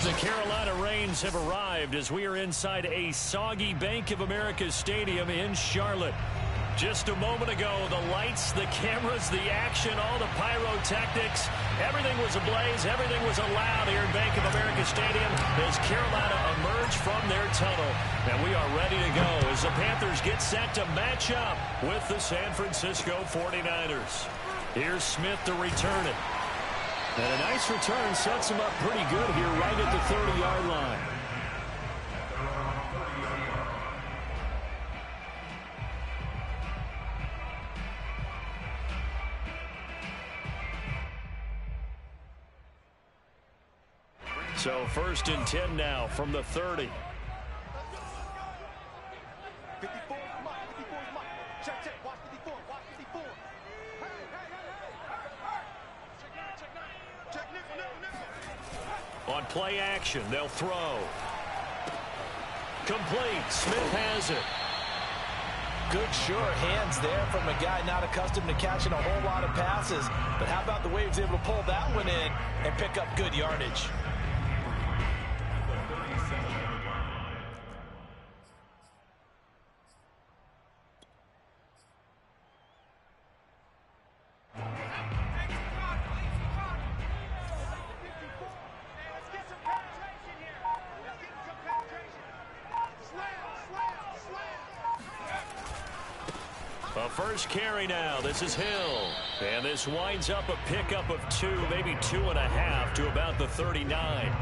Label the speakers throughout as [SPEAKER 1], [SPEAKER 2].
[SPEAKER 1] The Carolina Rains have arrived as we are inside a soggy Bank of America Stadium in Charlotte. Just a moment ago, the lights, the cameras, the action, all the pyrotechnics, everything was ablaze, everything was allowed here in Bank of America Stadium as Carolina emerged from their tunnel. And we are ready to go as the Panthers get set to match up with the San Francisco 49ers. Here's Smith to return it. And a nice return sets him up pretty good here right at the 30-yard line. So 1st and 10 now from the 30.
[SPEAKER 2] 54, check, check, watch 54, watch 54.
[SPEAKER 1] On play action, they'll throw. Complete. Smith has it.
[SPEAKER 3] Good, sure hands there from a guy not accustomed to catching a whole lot of passes. But how about the way he was able to pull that one in and pick up good yardage?
[SPEAKER 1] A first carry now. This is Hill. And this winds up a pickup of 2, maybe 2.5 to about the 39.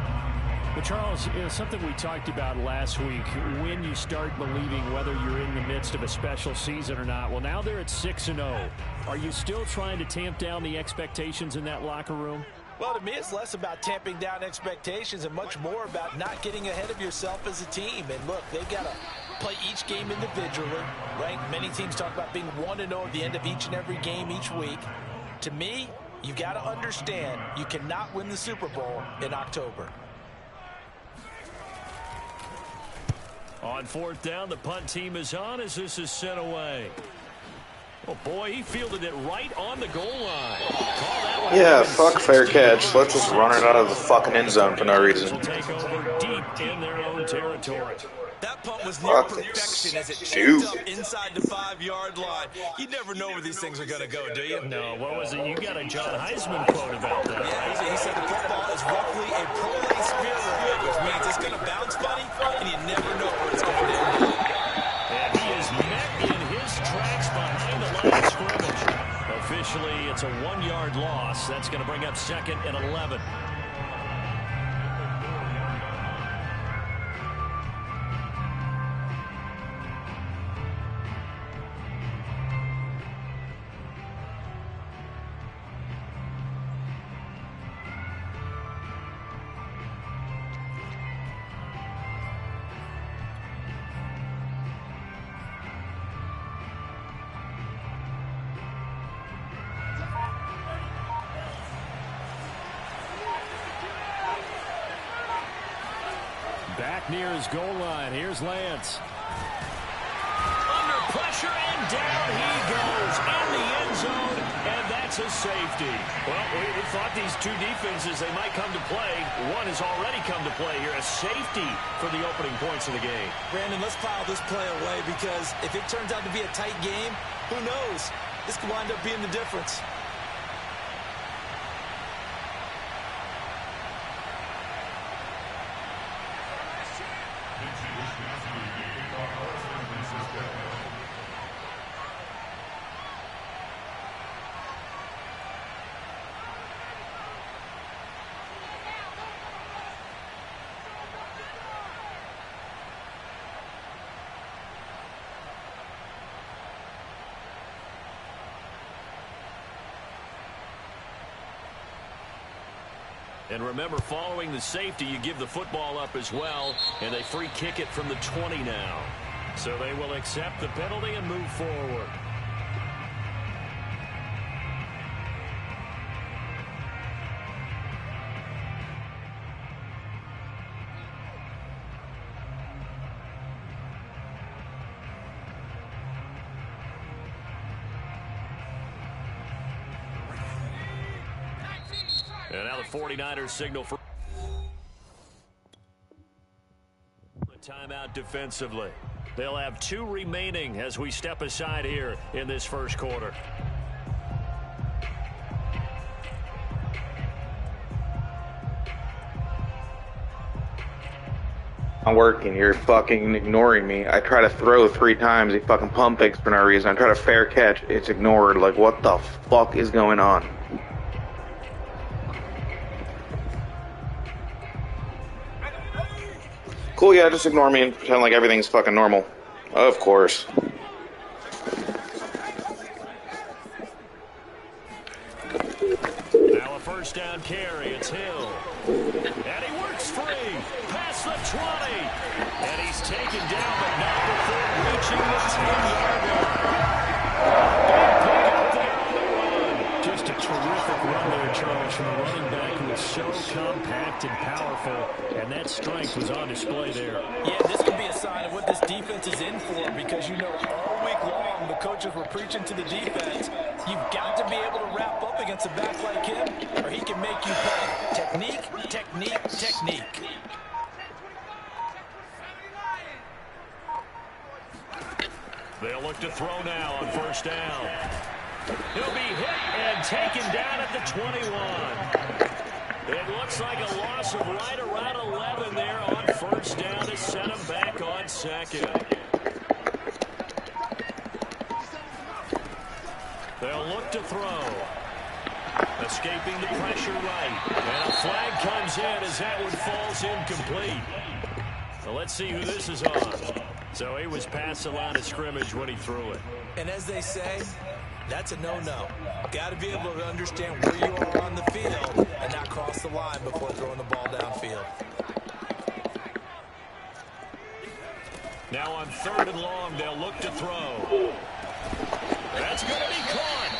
[SPEAKER 4] But Charles, something we talked about last week, when you start believing whether you're in the midst of a special season or not. Well, now they're at 6-0. Are you still trying to tamp down the expectations in that locker room?
[SPEAKER 3] Well, to me, it's less about tamping down expectations and much more about not getting ahead of yourself as a team. And look, they've got to play each game individually, right? Many teams talk about being 1-0 at the end of each and every game each week. To me, you've got to understand you cannot win the Super Bowl in October.
[SPEAKER 1] On 4th down, the punt team is on as this is sent away. Oh, boy, he fielded it right on the goal line.
[SPEAKER 5] Yeah, fuck fair catch. Let's just run it out of the fucking end zone for no reason.
[SPEAKER 1] Take over deep in their own territory.
[SPEAKER 6] That punt was near perfection as it checked up inside the 5-yard line. You never know where these things are going to go, do you?
[SPEAKER 1] No, what was it? You got a John Heisman quote about that.
[SPEAKER 6] Yeah, he said the football is roughly a pro-lay spearhead, which means it's going to bounce funny, and you never know where it's going to end up.
[SPEAKER 1] And he is met in his tracks behind the line of scrimmage. Officially, it's a 1-yard loss. That's going to bring up 2nd and 11. Back near his goal line. Here's Lance. Under pressure, and down he goes in the end zone, and that's a safety. Well, we thought these two defenses, they might come to play. One has already come to play here, a safety for the opening points of the game.
[SPEAKER 6] Brandon, let's pile this play away because if it turns out to be a tight game, who knows? This could wind up being the difference.
[SPEAKER 1] And remember, following the safety, you give the football up as well, and they free kick it from the 20 now. So they will accept the penalty and move forward. And now the 49ers signal for... Timeout defensively. They'll have 2 remaining as we step aside here in this first quarter.
[SPEAKER 5] I'm working. You're fucking ignoring me. I try to throw 3 times. He fucking pump fakes for no reason. I try to fair catch. It's ignored. Like, what the fuck is going on? Cool, yeah, just ignore me and pretend like everything's fucking normal. Of course.
[SPEAKER 1] Now a first down carry. It's Hill. And he works free. Past the 20. And he's taken down, but not before reaching the 10-yard line. Big pickup there on the run. Just a terrific run there, Charles, from a running back who is so compact and powerful. And that strength was on display there.
[SPEAKER 3] Yeah, this could be a sign of what this defense is in for, because you know all week long the coaches were preaching to the defense. You've got to be able to wrap up against a back like him, or he can make you pay. Technique, technique, technique.
[SPEAKER 1] They'll look to throw now on first down. He'll be hit and taken down at the 21. It looks like a loss of right around 11 there on first down to set him back on second. They'll look to throw. Escaping the pressure right. And a flag comes in as that one falls incomplete. Well, let's see who this is on. So he was past the line of scrimmage when he threw it.
[SPEAKER 3] And as they say, that's a no-no. Got to be able to understand where you are on the field and not cross the line before throwing the ball downfield.
[SPEAKER 1] Now on 3rd and long, they'll look to throw. That's going to be caught.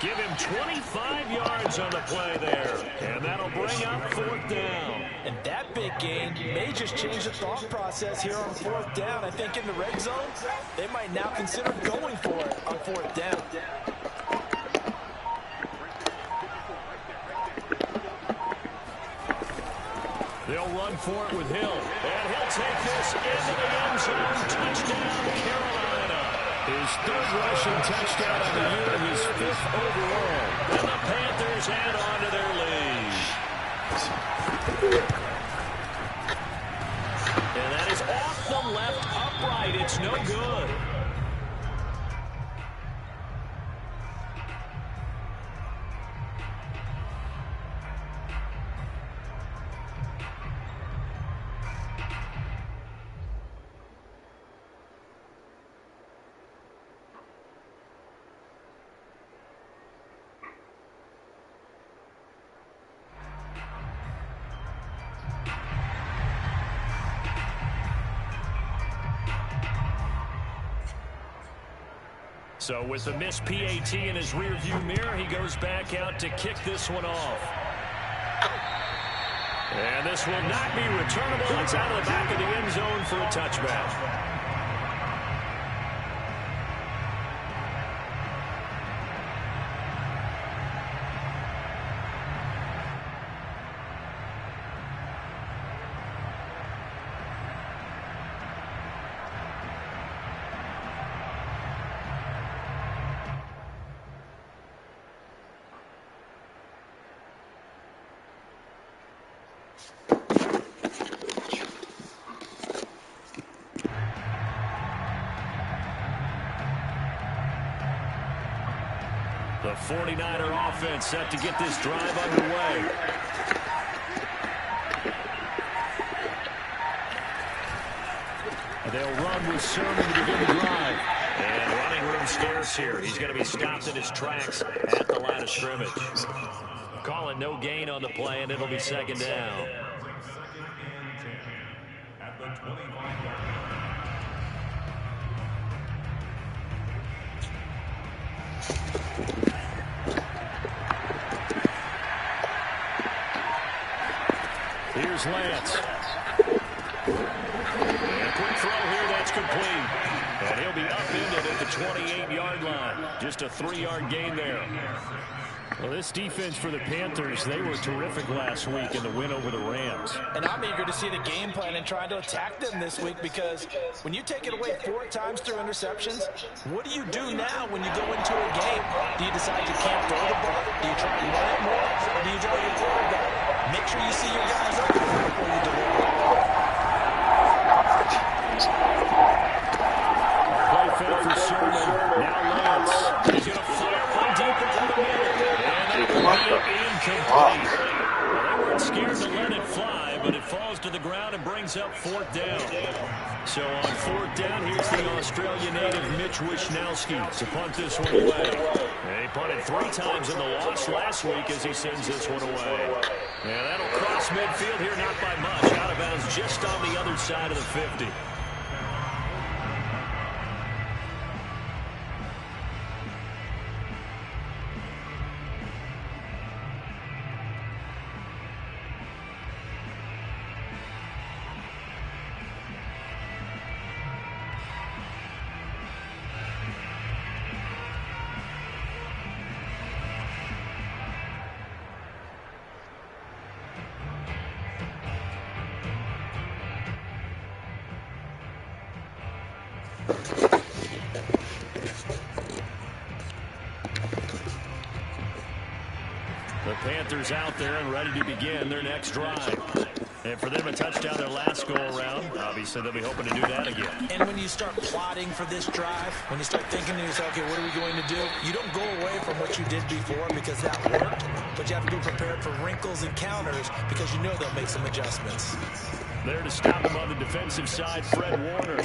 [SPEAKER 1] Give him 25 yards on the play there. And that'll bring up 4th down.
[SPEAKER 3] And that big gain may just change the thought process here on 4th down. I think in the red zone, they might now consider going for it on 4th down.
[SPEAKER 1] They'll run for it with Hill. And he'll take this into the end zone. Touchdown, Carolina. His 3rd rushing touchdown of the year, his 5th overall. And the Panthers add on to their lead. And that is off the left upright. It's no good. So with the missed PAT in his rearview mirror, he goes back out to kick this one off. And this will not be returnable. It's out of the back of the end zone for a touchback. The 49er offense set to get this drive underway. They'll run with Sermon to begin the drive. And running room scarce here. He's going to be stopped in his tracks at the line of scrimmage. Calling no gain on the play, and it'll be 2nd down. Here's Lance. And a quick throw here, that's complete. And he'll be upended at the 28-yard line. Just a 3-yard gain there.
[SPEAKER 4] Well, this defense for the Panthers, they were terrific last week in the win over the Rams.
[SPEAKER 3] And I'm eager to see the game plan and trying to attack them this week, because when you take it away 4 times through interceptions, what do you do now when you go into a game? Do you decide you can't throw the ball? Do you try to run it more? Or do you draw your quarterback? Make sure you see your guys open before you deliver.
[SPEAKER 4] Play fake for Sherman. Now Lance.
[SPEAKER 1] He's going to fire one deep into the middle. And that will be incomplete. Well, they weren't scared to let it fly, but it falls to the ground and brings up 4th down. So on 4th down, here's the Australian native Mitch Wishnowski to punt this one away. And he punted 3 times in the loss last week as he sends this one away. And that'll cross midfield here, not by much. Out of bounds just on the other side of the 50. The Panthers out there and ready to begin their next drive. And for them, a touchdown their last go-around. Obviously, they'll be hoping to do that again.
[SPEAKER 3] And when you start plotting for this drive, when you start thinking to yourself, okay, what are we going to do? You don't go away from what you did before because that worked, but you have to be prepared for wrinkles and counters because you know they'll make some adjustments.
[SPEAKER 1] There to stop him on the defensive side, Fred Warner.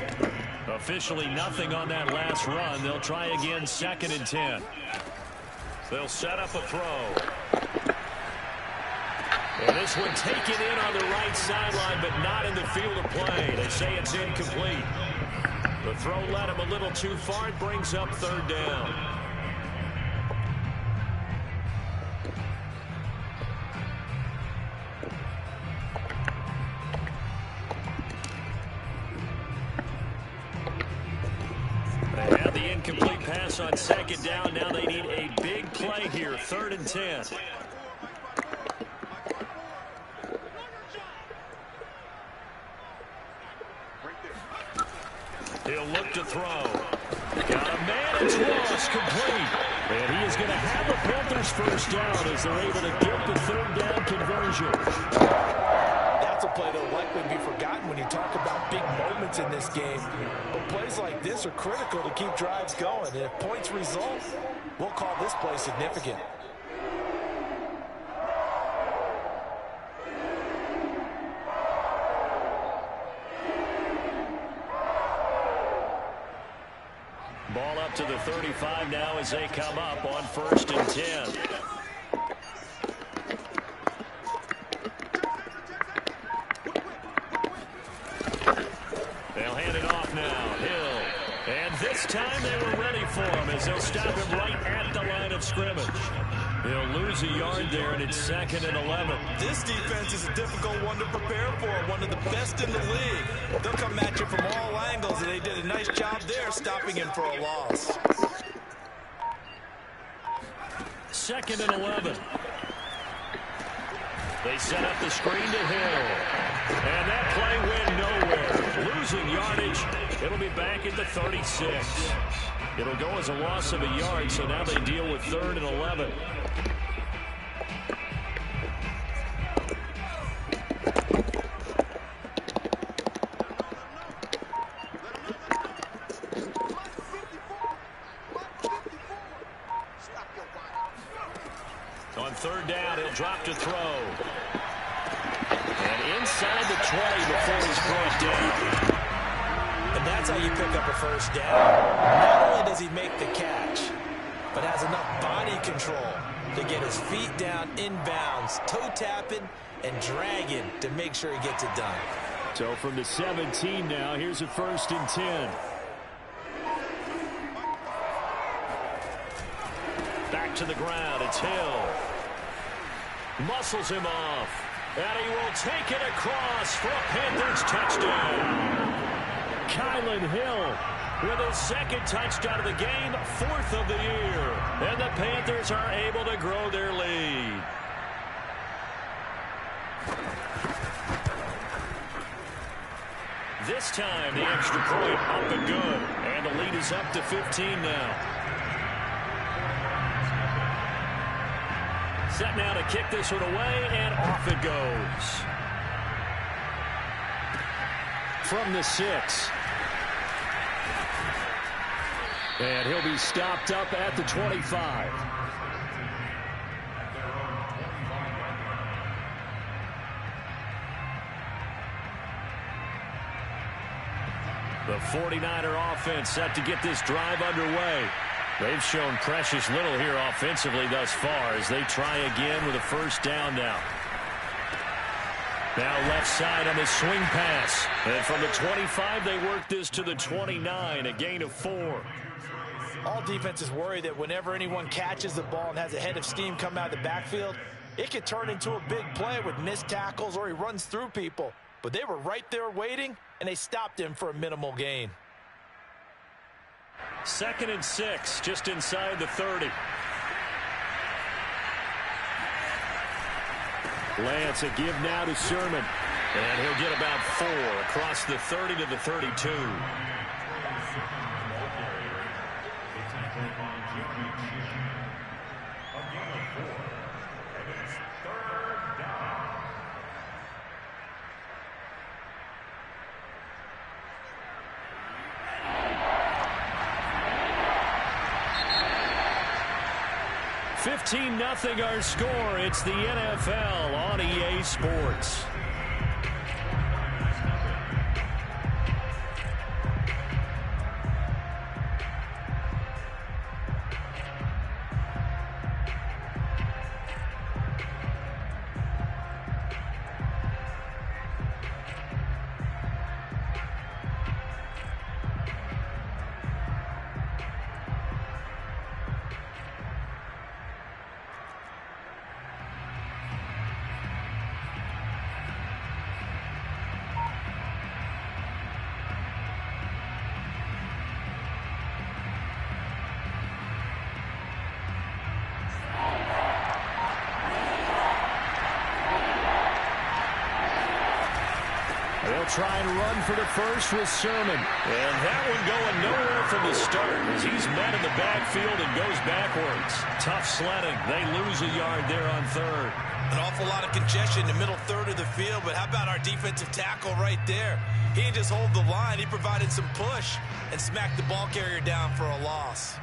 [SPEAKER 1] Officially nothing on that last run. They'll try again, 2nd and 10. They'll set up a throw. And this one taken in on the right sideline, but not in the field of play. They say it's incomplete. The throw led him a little too far. It brings up 3rd down. They had the incomplete pass on 2nd down. Now they need a big play here, 3rd and 10. He'll look to throw. Got a man and toss complete. And he is going to have the Panthers 1st down as they're able to get the 3rd down conversion.
[SPEAKER 3] That's a play that'll likely be forgotten when you talk about big moments in this game. But plays like this are critical to keep drives going. And if points result, we'll call this play significant.
[SPEAKER 1] Ball up to the 35 now as they come up on 1st and 10. They'll hand it off now. Hill. And this time they were ready for him as they'll stop him right at the line of scrimmage. He'll lose a yard there, and it's 2nd and 11.
[SPEAKER 6] This defense is a difficult one to prepare for, one of the best in the league. They'll come at you from all angles, and they did a nice job there stopping him for a loss.
[SPEAKER 1] 2nd and 11. They set up the screen to Hill. And that play went nowhere. Losing yardage. It'll be back at the 36. It'll go as a loss of a yard, so now they deal with 3rd and 11. On 3rd down, he'll drop to throw. And inside the 20 before he's brought down.
[SPEAKER 3] And that's how you pick up a 1st down. Not only does he make the catch, but has enough body control to get his feet down inbounds, toe tapping and dragging to make sure he gets it done.
[SPEAKER 4] So from the 17 now, here's a 1st and 10.
[SPEAKER 1] Back to the ground, it's Hill. Muscles him off. And he will take it across for a Panthers touchdown. Kylan Hill with his second touchdown of the game, 4th of the year. And the Panthers are able to grow their lead. This time, the extra point up and good. And the lead is up to 15 now. Set now to kick this one away, and off it goes. From the 6. And he'll be stopped up at the 25. The 49er offense set to get this drive underway. They've shown precious little here offensively thus far as they try again with a first down now. Now left side on the swing pass. And from the 25, they work this to the 29, a gain of 4.
[SPEAKER 3] All defenses worry that whenever anyone catches the ball and has a head of steam come out of the backfield, it could turn into a big play with missed tackles or he runs through people. But they were right there waiting, and they stopped him for a minimal gain.
[SPEAKER 1] 2nd and 6, just inside the 30. Lance, a give now to Sherman. And he'll get about 4 across the 30 to the 32. Nothing our score. It's the NFL on EA Sports. Try and run for the first with Sherman. And that one going nowhere from the start as he's met in the backfield and goes backwards. Tough sledding. They lose a yard there on 3rd.
[SPEAKER 6] An awful lot of congestion in the middle 3rd of the field, but how about our defensive tackle right there? He didn't just hold the line. He provided some push and smacked the ball carrier down for a loss.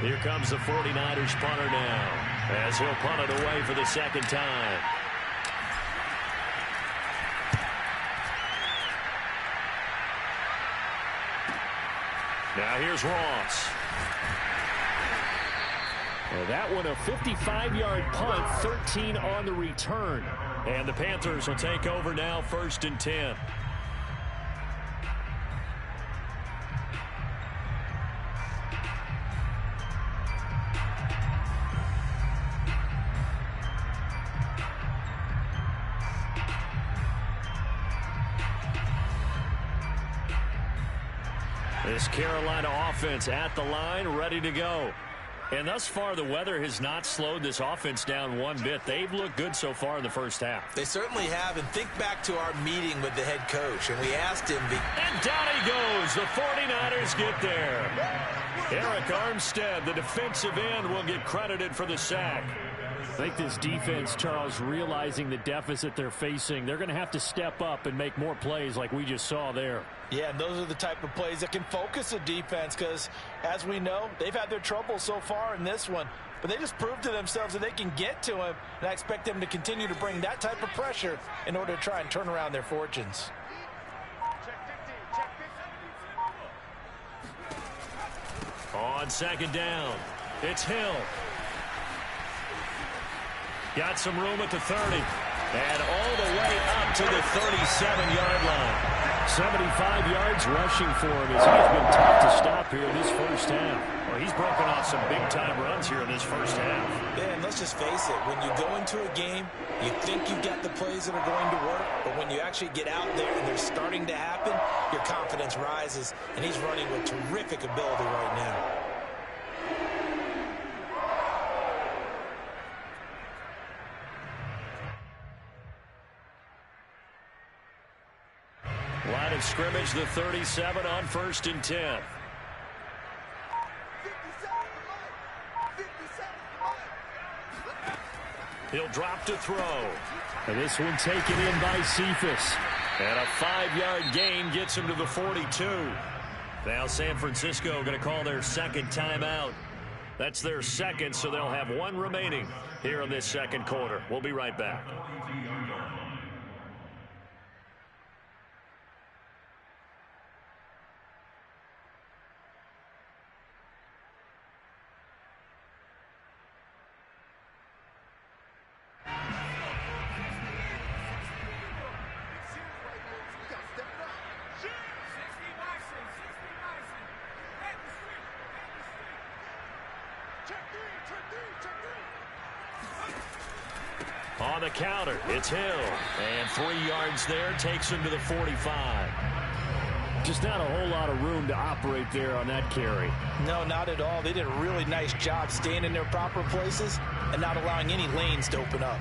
[SPEAKER 1] Here comes the 49ers punter now as he'll punt it away for the 2nd time. Now here's Ross. Well, that one a 55-yard punt, 13 on the return. And the Panthers will take over now, 1st and 10. This Carolina offense at the line, ready to go. And thus far, the weather has not slowed this offense down one bit. They've looked good so far in the first half.
[SPEAKER 3] They certainly have. And think back to our meeting with the head coach, and we asked him.
[SPEAKER 1] And down he goes. The 49ers get there. Eric Armstead, the defensive end, will get credited for the sack.
[SPEAKER 4] I think this defense, Charles, realizing the deficit they're facing, they're going to have to step up and make more plays like we just saw there.
[SPEAKER 3] Yeah, and those are the type of plays that can focus a defense because, as we know, they've had their trouble so far in this one. But they just proved to themselves that they can get to him, and I expect them to continue to bring that type of pressure in order to try and turn around their fortunes.
[SPEAKER 1] On 2nd down, it's Hill. Got some room at the 30. And all the way up to the 37-yard line.
[SPEAKER 4] 75 yards rushing for him as he has been tough to stop here in this first half.
[SPEAKER 1] Well, he's broken off some big-time runs here in this first half.
[SPEAKER 3] Yeah, and let's just face it. When you go into a game, you think you've got the plays that are going to work, but when you actually get out there and they're starting to happen, your confidence rises, and he's running with terrific ability right now.
[SPEAKER 1] Line of scrimmage, the 37 on 1st and 10. He'll drop to throw.
[SPEAKER 4] And this one taken in by Cephas.
[SPEAKER 1] And a 5-yard gain gets him to the 42. Now San Francisco going to call their second timeout. That's their second, so they'll have one remaining here in this second quarter. We'll be right back. On the counter, it's Hill. And 3 yards there takes him to the 45.
[SPEAKER 4] Just not a whole lot of room to operate there on that carry.
[SPEAKER 3] No, not at all. They did a really nice job staying in their proper places and not allowing any lanes to open up.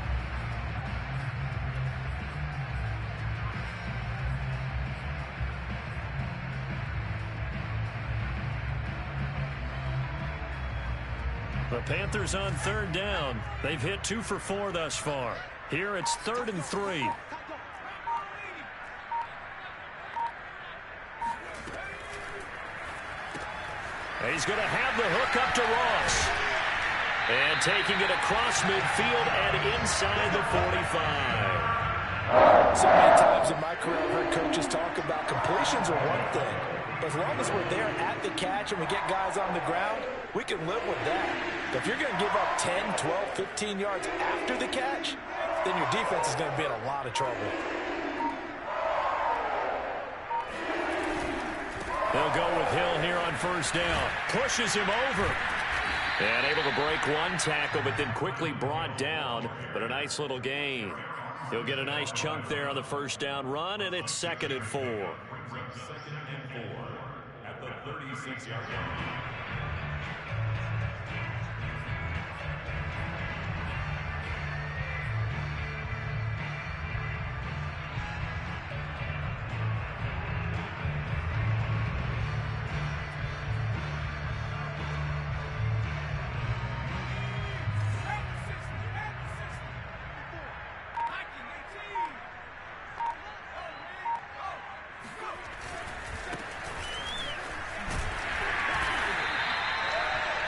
[SPEAKER 1] The Panthers on 3rd down. They've hit 2 for 4 thus far. Here it's 3rd and 3. He's going to have the hook up to Ross. And taking it across midfield and inside the 45.
[SPEAKER 3] So many times in my career I've heard coaches talk about completions are one thing. But as long as we're there at the catch and we get guys on the ground, we can live with that. But if you're going to give up 10, 12, 15 yards after the catch, then your defense is going to be in a lot of trouble.
[SPEAKER 1] They'll go with Hill here on 1st down. Pushes him over. And able to break one tackle, but then quickly brought down. But a nice little gain. He'll get a nice chunk there on the 1st down run, and it's 2nd and 4.
[SPEAKER 7] 2nd and 4 at the 36-yard line.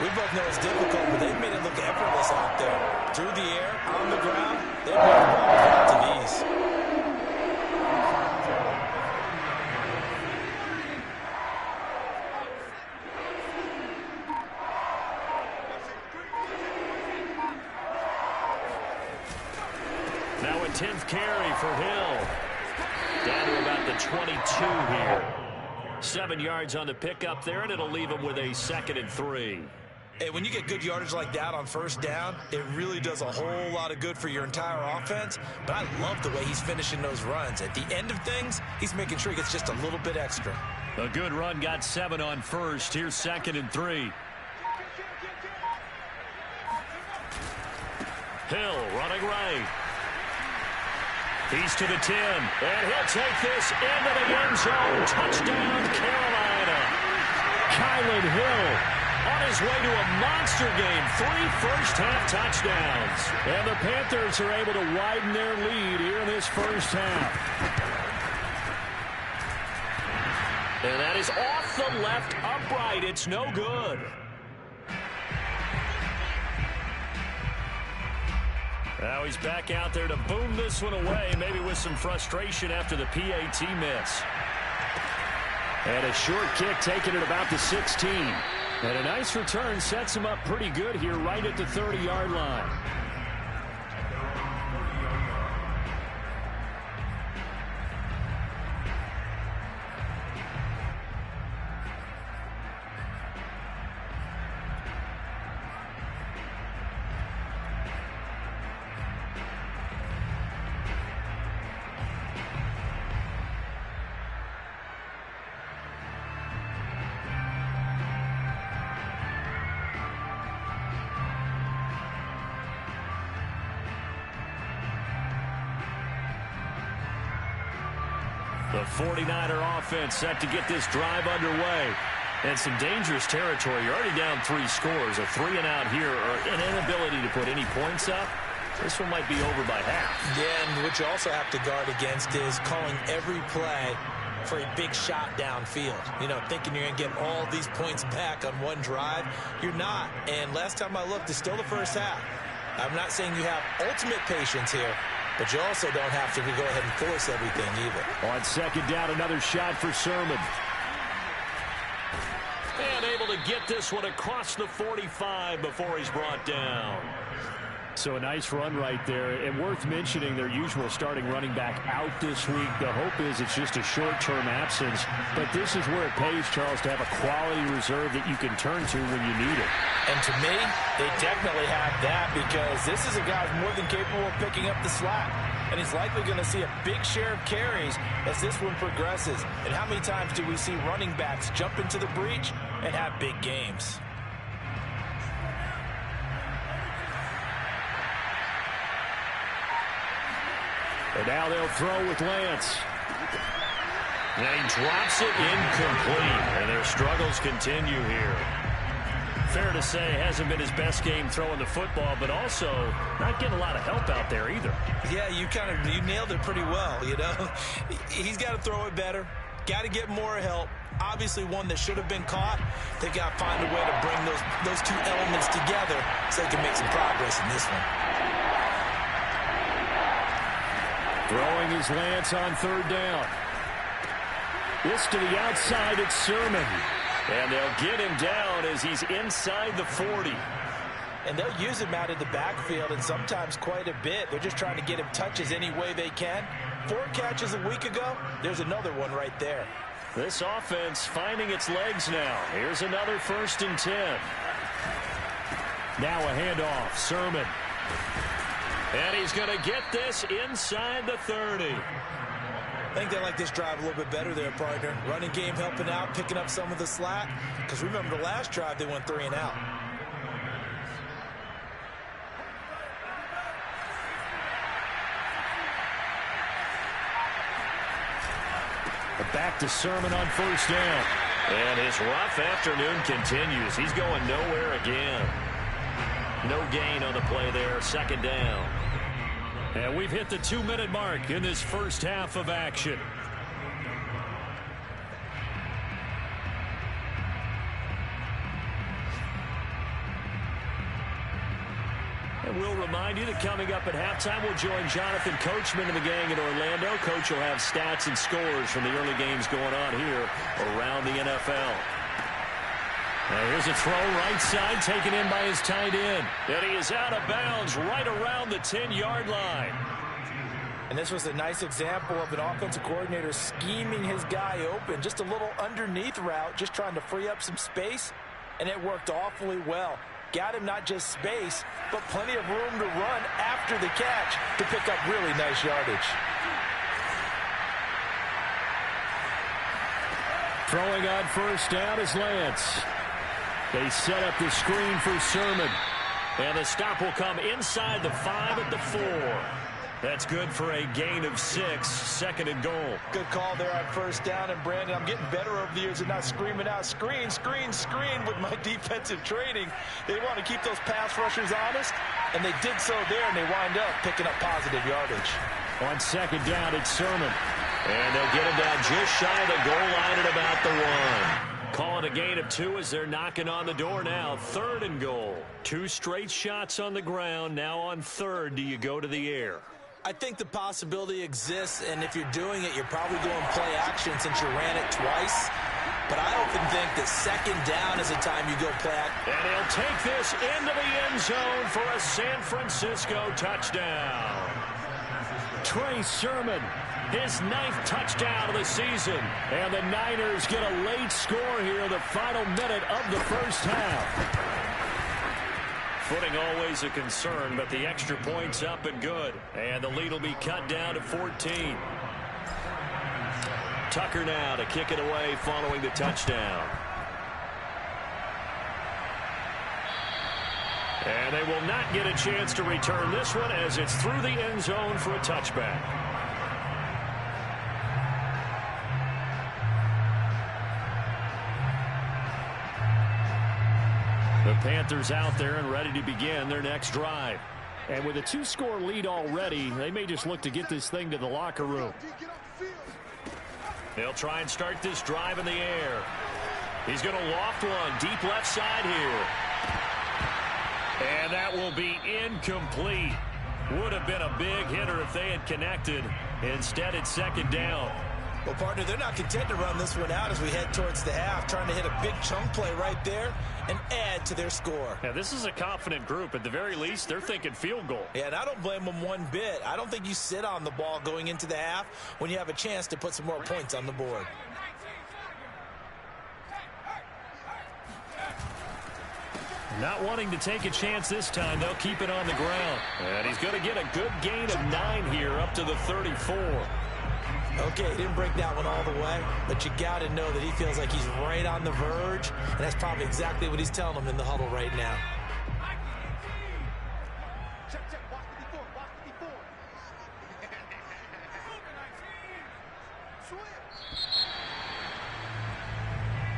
[SPEAKER 3] We both know it's difficult, but they've made it look effortless out there. Through the air, on the ground, they've made the ball with lots of ease.
[SPEAKER 1] Now a 10th carry for Hill. Down to about the 22 here. 7 yards on the pickup there, and it'll leave him with a 2nd and 3.
[SPEAKER 3] Hey, when you get good yardage like that on 1st down, it really does a whole lot of good for your entire offense. But I love the way he's finishing those runs. At the end of things, he's making sure he gets just a little bit extra.
[SPEAKER 1] A good run, got 7 on 1st. Here's 2nd and 3. Hill running right. He's to the 10, and he'll take this into the end zone. Touchdown, Carolina.
[SPEAKER 4] Kylan Hill
[SPEAKER 1] on his way to a monster game. 3 first-half touchdowns.
[SPEAKER 4] And the Panthers are able to widen their lead here in this first half.
[SPEAKER 1] And that is off the left upright. It's no good. Now he's back out there to boom this one away, maybe with some frustration after the PAT miss.
[SPEAKER 4] And a short kick taken at about the 16. And a nice return sets him up pretty good here right at the 30-yard line.
[SPEAKER 1] The 49er offense set to get this drive underway. And some dangerous territory. You're already down 3 scores. A 3-and-out here, or an inability to put any points up. This one might be over by half.
[SPEAKER 3] Yeah, and what you also have to guard against is calling every play for a big shot downfield. You know, thinking you're going to get all these points back on one drive. You're not. And last time I looked, it's still the first half. I'm not saying you have ultimate patience here, but you also don't have to go ahead and force everything either.
[SPEAKER 4] On second down, another shot for Sermon.
[SPEAKER 1] And able to get this one across the 45 before he's brought down.
[SPEAKER 4] So a nice run right there, and worth mentioning their usual starting running back out this week. The hope is it's just a short-term absence, but this is where it pays, Charles, to have a quality reserve that you can turn to when you need it.
[SPEAKER 3] And to me, they definitely have that, because this is a guy who's more than capable of picking up the slack. And he's likely going to see a big share of carries as this one progresses. And how many times do we see running backs jump into the breach and have big games?
[SPEAKER 4] And now they'll throw with Lance.
[SPEAKER 1] And he drops it incomplete. And their struggles continue here. Fair to say, hasn't been his best game throwing the football, but also not getting a lot of help out there either.
[SPEAKER 3] Yeah, you nailed it pretty well, you know. He's got to throw it better. Got to get more help. Obviously one that should have been caught. They got to find a way to bring those two elements together so they can make some progress in this one.
[SPEAKER 4] Throwing his Lance on third down. This to the outside, it's Sermon.
[SPEAKER 1] And they'll get him down as he's inside the 40.
[SPEAKER 3] And they'll use him out of the backfield, and sometimes quite a bit. They're just trying to get him touches any way they can. 4 catches a week ago. There's another one right there.
[SPEAKER 1] This offense finding its legs now. Here's another 1st and 10.
[SPEAKER 4] Now a handoff. Sermon.
[SPEAKER 1] And he's going to get this inside the 30.
[SPEAKER 3] I think they like this drive a little bit better there, partner. Running game helping out, picking up some of the slack. Because remember the last drive, they went 3 and out.
[SPEAKER 4] Back to Sermon on 1st down.
[SPEAKER 1] And his rough afternoon continues. He's going nowhere again. No gain on the play there. 2nd down.
[SPEAKER 4] And we've hit the 2-minute mark in this first half of action.
[SPEAKER 1] And we'll remind you that coming up at halftime, we'll join Jonathan Coachman and the gang in Orlando. Coach will have stats and scores from the early games going on here around the NFL.
[SPEAKER 4] Now here's a throw right side taken in by his tight end.
[SPEAKER 1] And he is out of bounds right around the 10-yard line.
[SPEAKER 3] And this was a nice example of an offensive coordinator scheming his guy open. Just a little underneath route, just trying to free up some space. And it worked awfully well. Got him not just space, but plenty of room to run after the catch to pick up really nice yardage.
[SPEAKER 4] Throwing on 1st down is Lance. They set up the screen for Sermon.
[SPEAKER 1] And the stop will come inside the 5 at the 4. That's good for a gain of 6, 2nd and goal.
[SPEAKER 3] Good call there on 1st down. And Brandon, I'm getting better over the years and not screaming out screen, screen, screen with my defensive training. They want to keep those pass rushers honest, and they did so there, and they wind up picking up positive yardage.
[SPEAKER 4] On 2nd down, it's Sermon.
[SPEAKER 1] And they'll get him down just shy of the goal line at about the 1. Calling a gain of 2 as they're knocking on the door now. 3rd and goal. 2 straight shots on the ground. Now on 3rd, do you go to the air?
[SPEAKER 3] I think the possibility exists, and if you're doing it, you're probably going play action since you ran it twice. But I often think that 2nd down is the time you go play action.
[SPEAKER 1] And he'll take this into the end zone for a San Francisco touchdown.
[SPEAKER 4] Trey Sermon, his 9th touchdown of the season. And the Niners get a late score here in the final minute of the first half.
[SPEAKER 1] Footing always a concern, but the extra point's up and good. And the lead will be cut down to 14. Tucker now to kick it away following the touchdown. And they will not get a chance to return this one as it's through the end zone for a touchback. The Panthers out there and ready to begin their next drive.
[SPEAKER 4] And with a 2-score lead already, they may just look to get this thing to the locker room.
[SPEAKER 1] They'll try and start this drive in the air. He's going to loft one deep left side here. And that will be incomplete. Would have been a big hitter if they had connected. Instead, it's second down.
[SPEAKER 3] Well, partner, they're not content to run this one out as we head towards the half, trying to hit a big chunk play right there and add to their score.
[SPEAKER 1] Yeah, this is a confident group. At the very least, they're thinking field goal.
[SPEAKER 3] Yeah, and I don't blame them one bit. I don't think you sit on the ball going into the half when you have a chance to put some more points on the board.
[SPEAKER 1] Not wanting to take a chance this time, they'll keep it on the ground. And he's going to get a good gain of 9 here up to the 34.
[SPEAKER 3] Okay, he didn't break that one all the way, but you got to know that he feels like he's right on the verge, and that's probably exactly what he's telling them in the huddle right now.
[SPEAKER 2] Check, check. Watch the before. Watch the before.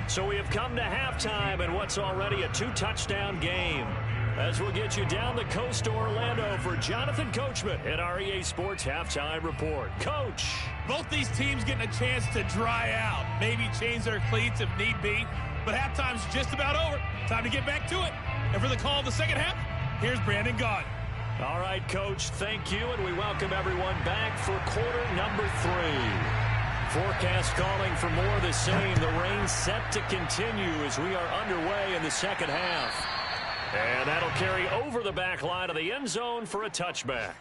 [SPEAKER 1] So we have come to halftime in what's already a 2-touchdown game. As we'll get you down the coast to Orlando for Jonathan Coachman at our EA Sports Halftime Report. Coach.
[SPEAKER 8] Both these teams getting a chance to dry out, maybe change their cleats if need be, but halftime's just about over. Time to get back to it. And for the call of the second half, here's Brandon Gaudin.
[SPEAKER 1] All right, Coach, thank you, and we welcome everyone back for quarter number 3. Forecast calling for more of the same. The rain set to continue as we are underway in the second half. And that'll carry over the back line of the end zone for a touchback.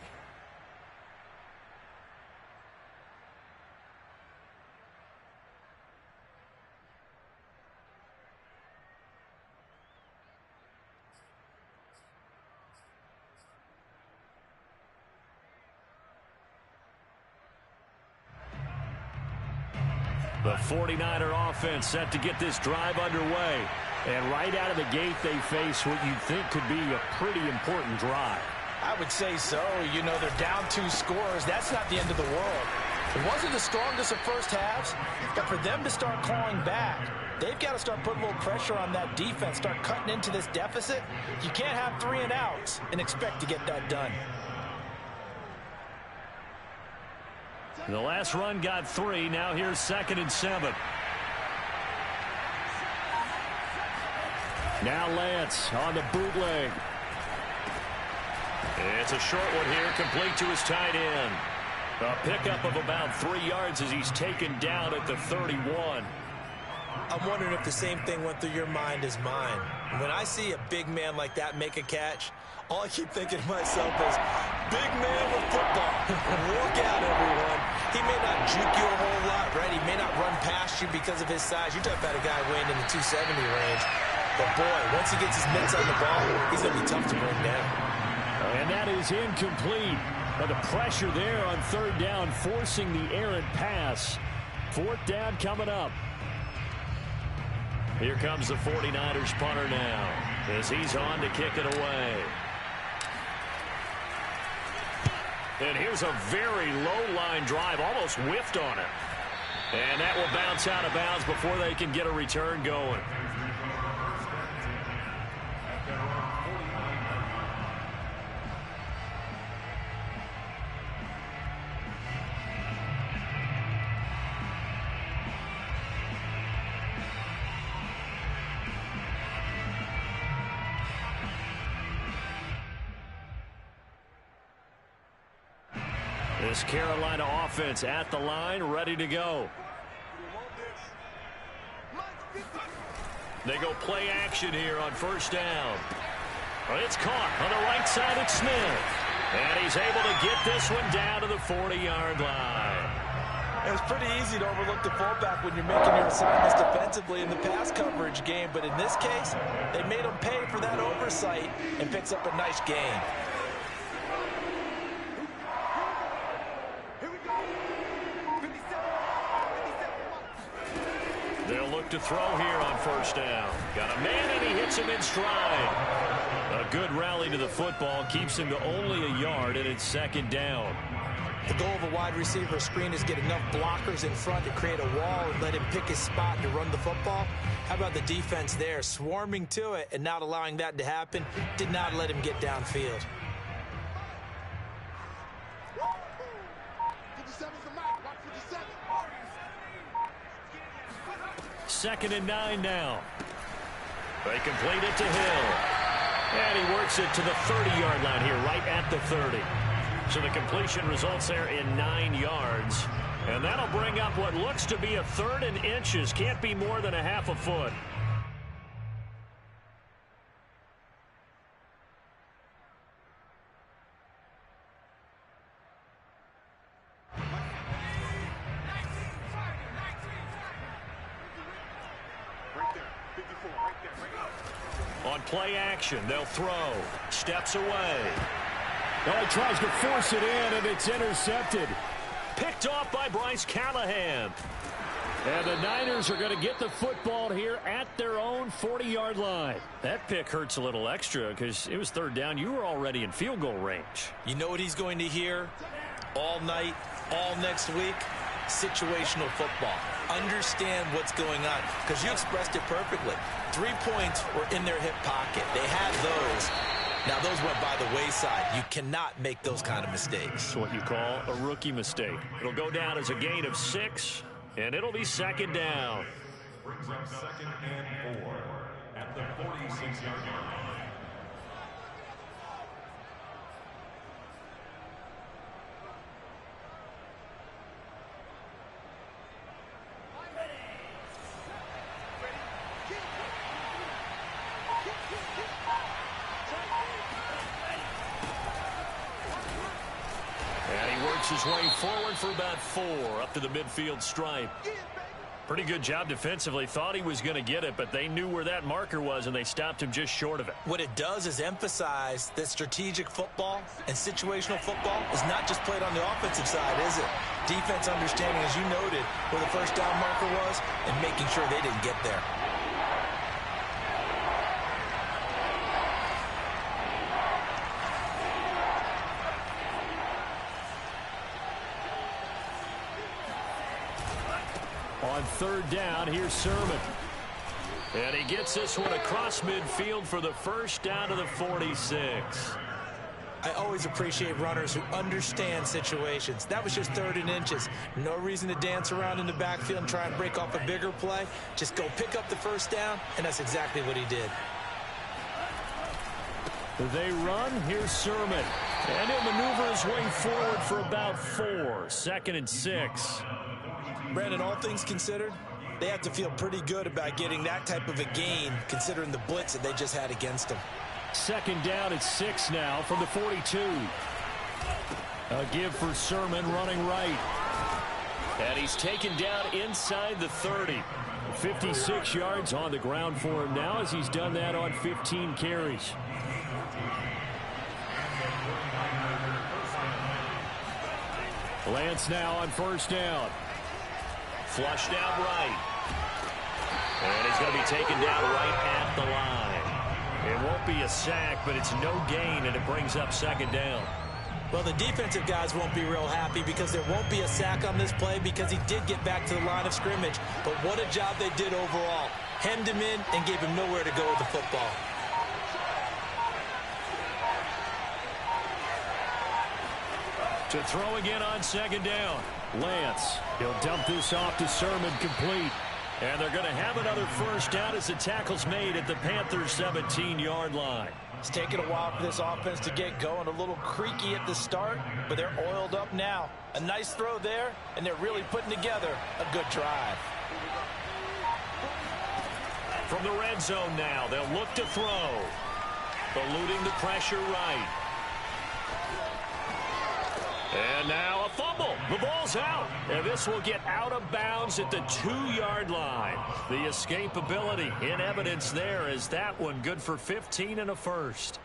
[SPEAKER 1] The 49er offense set to get this drive underway. And right out of the gate, they face what you'd think could be a pretty important drive.
[SPEAKER 3] I would say so. You know, they're down 2 scores. That's not the end of the world. It wasn't the strongest of first halves, but for them to start clawing back, they've got to start putting a little pressure on that defense, start cutting into this deficit. You can't have 3 and outs and expect to get that done.
[SPEAKER 1] The last run got 3. Now here's 2nd and 7. Now Lance on the bootleg. It's a short one here, complete to his tight end. A pickup of about 3 yards as he's taken down at the 31.
[SPEAKER 3] I'm wondering if the same thing went through your mind as mine. When I see a big man like that make a catch, all I keep thinking to myself is, big man with football. Look out, everyone. He may not juke you a whole lot, right? He may not run past you because of his size. You're talking about a guy weighing in the 270 range. But, boy, once he gets his mitts on the ball, he's going to be tough to bring down.
[SPEAKER 1] And that is incomplete. But the pressure there on 3rd down, forcing the errant pass. 4th down coming up. Here comes the 49ers punter now as he's on to kick it away. And here's a very low-line drive, almost whiffed on it. And that will bounce out of bounds before they can get a return going. This Carolina offense at the line, ready to go. They go play action here on 1st down. It's caught on the right side of Smith. And he's able to get this one down to the 40-yard line.
[SPEAKER 3] It's pretty easy to overlook the fullback when you're making your assignments defensively in the pass coverage game. But in this case, they made him pay for that oversight and picks up a nice gain.
[SPEAKER 1] They'll look to throw here on 1st down. Got a man, and he hits him in stride. A good rally to the football keeps him to only a yard, and it's 2nd down.
[SPEAKER 3] The goal of a wide receiver screen is get enough blockers in front to create a wall and let him pick his spot to run the football. How about the defense there, swarming to it and not allowing that to happen? Did not let him get downfield.
[SPEAKER 2] 57's the mark. Watch 57.
[SPEAKER 1] 2nd and 9 now. They complete it to Hill. And he works it to the 30-yard line here, right at the 30. So the completion results there in 9 yards. And that'll bring up what looks to be a 3rd and inches. Can't be more than a half a foot. On play action, they'll throw. Steps away.
[SPEAKER 4] Oh, he tries to force it in, and it's intercepted.
[SPEAKER 1] Picked off by Bryce Callahan.
[SPEAKER 4] And the Niners are going to get the football here at their own 40-yard line.
[SPEAKER 1] That pick hurts a little extra because it was 3rd down. You were already in field goal range.
[SPEAKER 3] You know what he's going to hear all night, all next week? Situational football. Understand what's going on, because you expressed it perfectly. 3 points were in their hip pocket. They had those. Now, those went by the wayside. You cannot make those kind of mistakes.
[SPEAKER 1] It's what you call a rookie mistake. It'll go down as a gain of 6, and it'll be 2nd down.
[SPEAKER 7] Brings up 2nd and 4 at the 46-yard line.
[SPEAKER 1] His way forward for about 4 up to the midfield stripe. Pretty good job defensively. Thought he was going to get it, but they knew where that marker was, and they stopped him just short of it.
[SPEAKER 3] What it does is emphasize that strategic football and situational football is not just played on the offensive side, is it? Defense understanding, as you noted, where the 1st down marker was and making sure they didn't get there.
[SPEAKER 4] On 3rd down, here's Sermon.
[SPEAKER 1] And he gets this one across midfield for the 1st down to the 46.
[SPEAKER 3] I always appreciate runners who understand situations. That was just 3rd and inches. No reason to dance around in the backfield and try and break off a bigger play. Just go pick up the 1st down, and that's exactly what he did.
[SPEAKER 4] They run. Here's Sermon.
[SPEAKER 1] And he'll maneuver his way forward for about 4. 2nd and 6.
[SPEAKER 3] Brandon, all things considered, they have to feel pretty good about getting that type of a gain, considering the blitz that they just had against them.
[SPEAKER 4] 2nd down at 6 now from the 42. A give for Sermon running right.
[SPEAKER 1] And he's taken down inside the 30.
[SPEAKER 4] 56 yards on the ground for him now, as he's done that on 15 carries. Lance now on 1st down.
[SPEAKER 1] Flushed out right. And he's going to be taken down right at the line. It won't be a sack, but it's no gain, and it brings up 2nd down.
[SPEAKER 3] Well, the defensive guys won't be real happy because there won't be a sack on this play because he did get back to the line of scrimmage. But what a job they did overall. Hemmed him in and gave him nowhere to go with the football.
[SPEAKER 1] To throw again on 2nd down.
[SPEAKER 4] Lance, he'll dump this off to Sermon, complete.
[SPEAKER 1] And they're going to have another 1st down as the tackle's made at the Panthers' 17-yard line.
[SPEAKER 3] It's taken a while for this offense to get going. A little creaky at the start, but they're oiled up now. A nice throw there, and they're really putting together a good drive.
[SPEAKER 1] From the red zone now, they'll look to throw. Eluding the pressure right. And now a fumble. The ball's out. And this will get out of bounds at the 2-yard line. The escapability in evidence there is that one good for 15 and a 1st.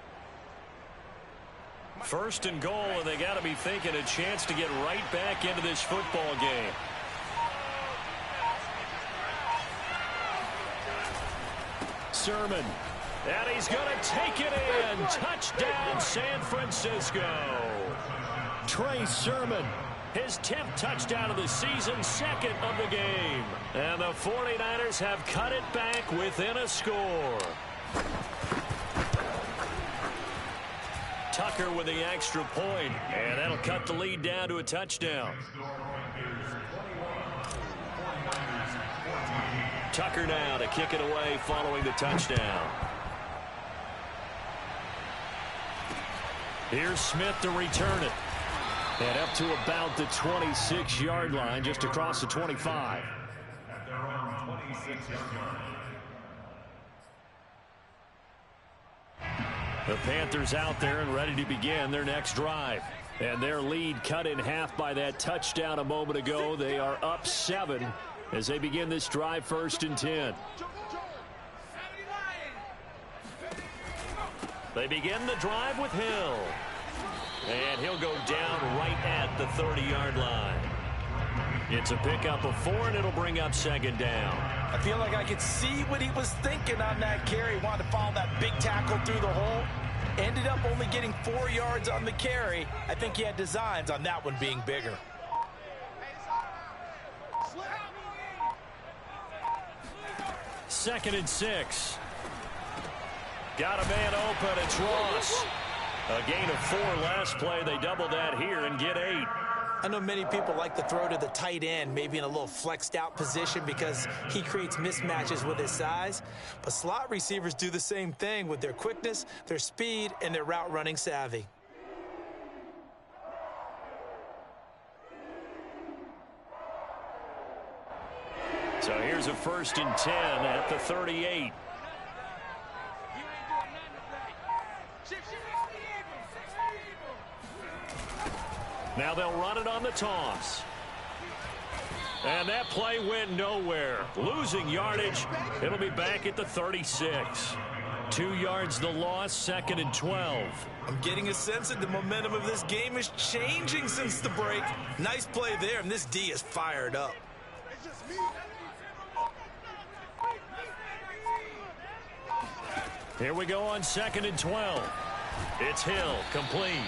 [SPEAKER 1] 1st and goal, and they got to be thinking a chance to get right back into this football game. Sermon. And he's going to take it in. Touchdown, San Francisco. Trey Sermon. His 10th touchdown of the season, second of the game. And the 49ers have cut it back within a score. Tucker with the extra point, and that'll cut the lead down to a touchdown. Tucker now to kick it away following the touchdown. Here's Smith to return it. And up to about the 26-yard line, just across the 25.
[SPEAKER 7] At their own 26-yard line.
[SPEAKER 1] The Panthers out there and ready to begin their next drive. And their lead cut in half by that touchdown a moment ago. They are up 7 as they begin this drive, 1st and 10. They begin the drive with Hill. And he'll go down right at the 30-yard line. It's a pickup of 4, and it'll bring up 2nd down.
[SPEAKER 3] I feel like I could see what he was thinking on that carry. Wanted to follow that big tackle through the hole. Ended up only getting 4 yards on the carry. I think he had designs on that one being bigger.
[SPEAKER 1] Second and 6. Got a man open. It's Ross. A gain of 4 last play. They double that here and get 8.
[SPEAKER 3] I know many people like to throw to the tight end, maybe in a little flexed out position because he creates mismatches with his size. But slot receivers do the same thing with their quickness, their speed, and their route running savvy.
[SPEAKER 1] So here's a 1st and 10 at the 38. Now they'll run it on the toss. And that play went nowhere. Losing yardage. It'll be back at the 36. 2 yards the loss, 2nd and 12.
[SPEAKER 3] I'm getting a sense that the momentum of this game is changing since the break. Nice play there, and this D is fired up.
[SPEAKER 1] Here we go on 2nd and 12. It's Hill, complete.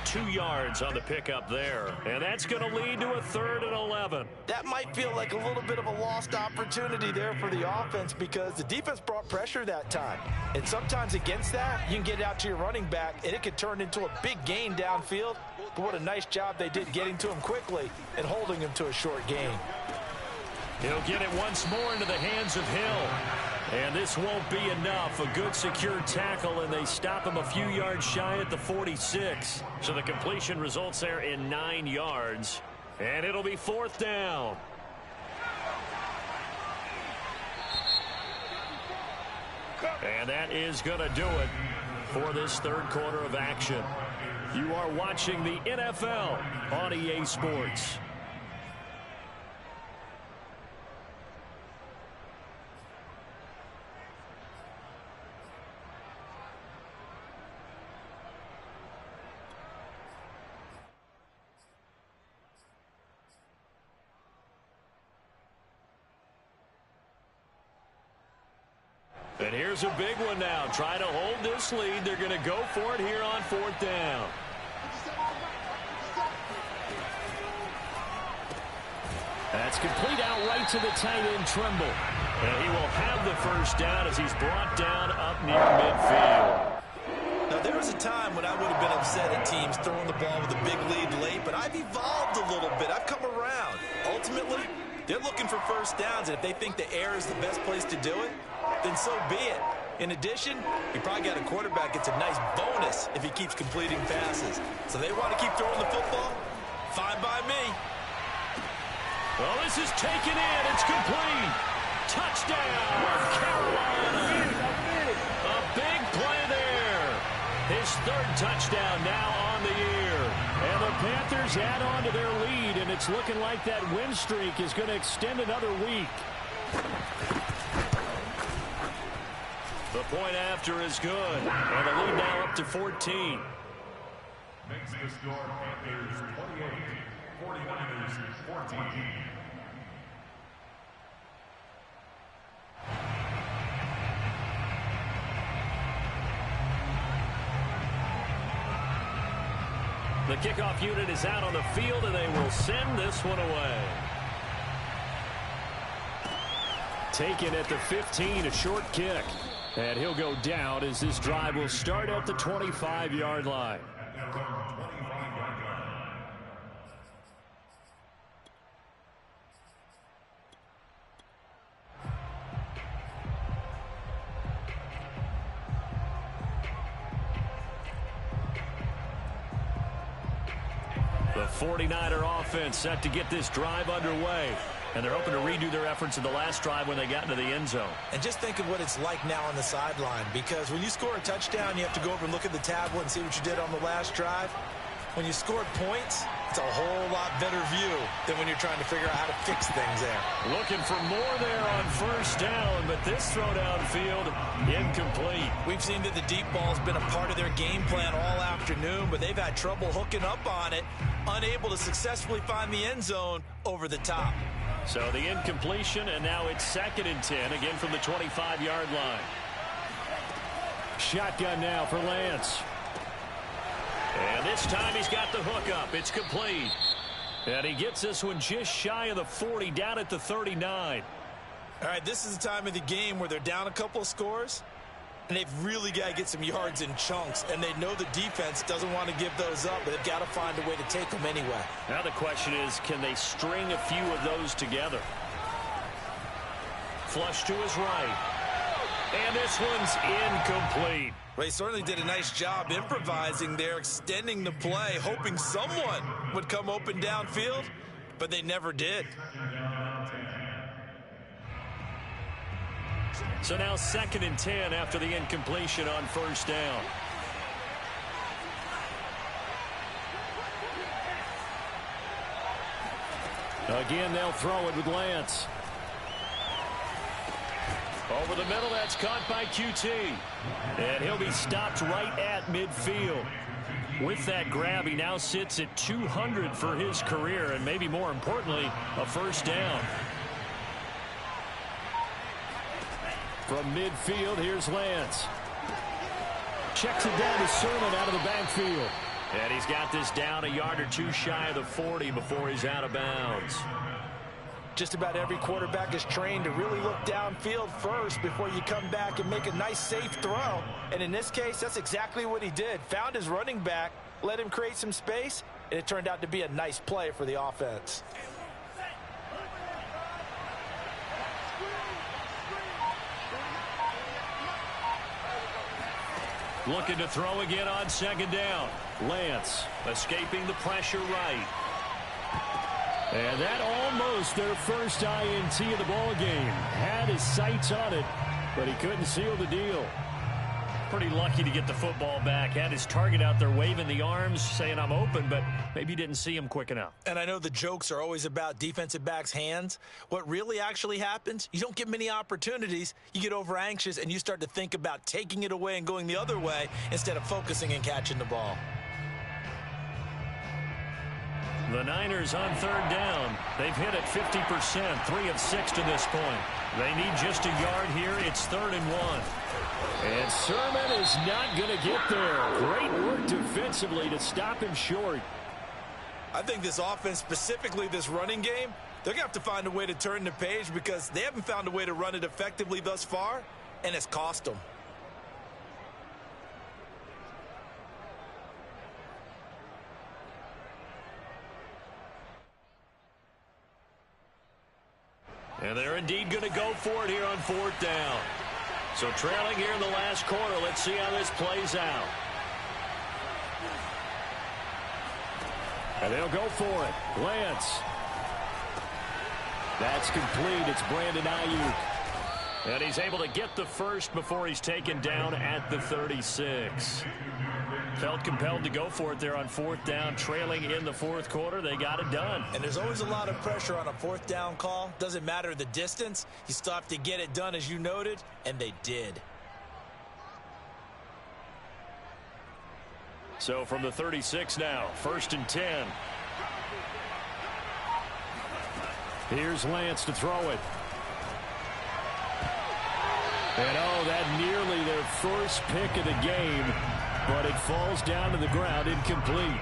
[SPEAKER 1] 2 yards on the pickup there. And that's going to lead to a 3rd and 11.
[SPEAKER 3] That might feel like a little bit of a lost opportunity there for the offense because the defense brought pressure that time. And sometimes against that, you can get it out to your running back, and it could turn into a big gain downfield. But what a nice job they did getting to him quickly and holding him to a short gain.
[SPEAKER 1] He'll get it once more into the hands of Hill. And this won't be enough. A good secure tackle, and they stop him a few yards shy at the 46. So the completion results there in 9 yards. And it'll be 4th down. And that is going to do it for this 3rd quarter of action. You are watching the NFL on EA Sports. And here's a big one now. Trying to hold this lead. They're going to go for it here on 4th down. That's complete out right to the tight end, Trimble. And he will have the 1st down as he's brought down up near midfield.
[SPEAKER 3] Now, there was a time when I would have been upset at teams throwing the ball with a big lead late, but I've evolved a little bit. I've come around. Ultimately, they're looking for 1st downs, and if they think the air is the best place to do it, then so be it. In addition, you probably got a quarterback gets a nice bonus if he keeps completing passes. So they want to keep throwing the football? Fine by me.
[SPEAKER 1] Well, this is taken in. It's complete. Touchdown, Carolina. A big play there. His 3rd touchdown now on the year. And the Panthers add on to their lead, and it's looking like that win streak is going to extend another week. The point after is good. And the lead now up to 14.
[SPEAKER 7] Makes the score Panthers 28, 49ers 14.
[SPEAKER 1] The kickoff unit is out on the field, and they will send this one away. Taken at the 15, a short kick. And he'll go down as this drive will start at the 25-yard line. The 49er offense set to get this drive underway. And they're hoping to redo their efforts in the last drive when they got into the end zone.
[SPEAKER 3] And just think of what it's like now on the sideline, because when you score a touchdown, you have to go over and look at the tablet and see what you did on the last drive. When you scored points, it's a whole lot better view than when you're trying to figure out how to fix things there.
[SPEAKER 1] Looking for more there on first down, but this throw downfield incomplete.
[SPEAKER 3] We've seen that the deep ball's been a part of their game plan all afternoon, but they've had trouble hooking up on it, unable to successfully find the end zone over the top.
[SPEAKER 1] So the incompletion, and now it's 2nd and 10, again from the 25-yard line.
[SPEAKER 4] Shotgun now for Lance.
[SPEAKER 1] And this time he's got the hook up. It's complete. And he gets this one just shy of the 40, down at the 39.
[SPEAKER 3] All right, this is the time of the game where they're down a couple of scores, and they've really got to get some yards in chunks, and they know the defense doesn't want to give those up, but they've got to find a way to take them anyway.
[SPEAKER 1] Now the question is, can they string a few of those together? Flush to his right. And this one's incomplete.
[SPEAKER 3] Well, he certainly did a nice job improvising there, extending the play, hoping someone would come open downfield, but they never did.
[SPEAKER 1] So now 2nd and 10 after the incompletion on first down.
[SPEAKER 4] Again, they'll throw it with Lance.
[SPEAKER 1] Over the middle, that's caught by QT. And he'll be stopped right at midfield. With that grab, he now sits at 200 for his career, and maybe more importantly, a first down.
[SPEAKER 4] From midfield, here's Lance. Checks it down to Sermon out of the backfield.
[SPEAKER 1] And he's got this down a yard or two shy of the 40 before he's out of bounds.
[SPEAKER 3] Just about every quarterback is trained to really look downfield first before you come back and make a nice, safe throw. And in this case, that's exactly what he did. Found his running back, let him create some space, and it turned out to be a nice play for the offense.
[SPEAKER 1] Looking to throw again on 2nd down. Lance escaping the pressure right.
[SPEAKER 4] And that almost their first INT of the ball game. Had his sights on it, but he couldn't seal the deal.
[SPEAKER 1] Pretty lucky to get the football back. Had his target out there waving the arms, saying I'm open, but maybe didn't see him quick enough.
[SPEAKER 3] And I know the jokes are always about defensive backs' hands. What really actually happens, you don't get many opportunities. You get over anxious, and you start to think about taking it away and going the other way instead of focusing and catching the ball.
[SPEAKER 1] The Niners on 3rd down. They've hit it 50%, 3 of 6 to this point. They need just a yard here. It's 3rd and 1.
[SPEAKER 4] And Sermon is not going to get there. Great work defensively to stop him short.
[SPEAKER 3] I think this offense, specifically this running game, they're going to have to find a way to turn the page because they haven't found a way to run it effectively thus far, and it's cost them.
[SPEAKER 1] And they're indeed going to go for it here on 4th down. So trailing here in the last quarter. Let's see how this plays out.
[SPEAKER 4] And they'll go for it. Lance. That's complete. It's Brandon Ayuk.
[SPEAKER 1] And he's able to get the first before he's taken down at the 36. Felt compelled to go for it there on 4th down, trailing in the 4th quarter. They got it done.
[SPEAKER 3] And there's always a lot of pressure on a 4th down call. Doesn't matter the distance. You still have to get it done, as you noted, and they did.
[SPEAKER 1] So from the 36 now, 1st and 10.
[SPEAKER 4] Here's Lance to throw it. And oh, that nearly their first pick of the game, but it falls down to the ground incomplete.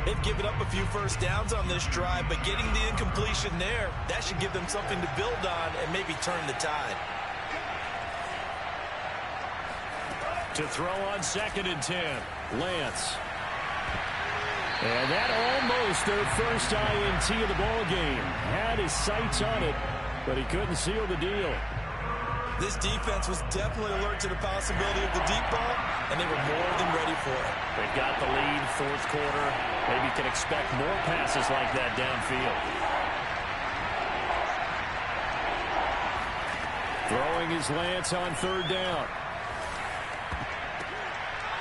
[SPEAKER 6] They've given up a few first downs on this drive, but getting the incompletion there, that should give them something to build on and maybe turn the tide.
[SPEAKER 1] To throw on 2nd and 10, Lance. And that almost their first INT of the ball game. Had his sights on it, but he couldn't seal the deal.
[SPEAKER 6] This defense was definitely alert to the possibility of the deep ball, and they were more than ready for it.
[SPEAKER 1] They've got the lead, 4th quarter. Maybe can expect more passes like that downfield. Throwing his Lance on 3rd down.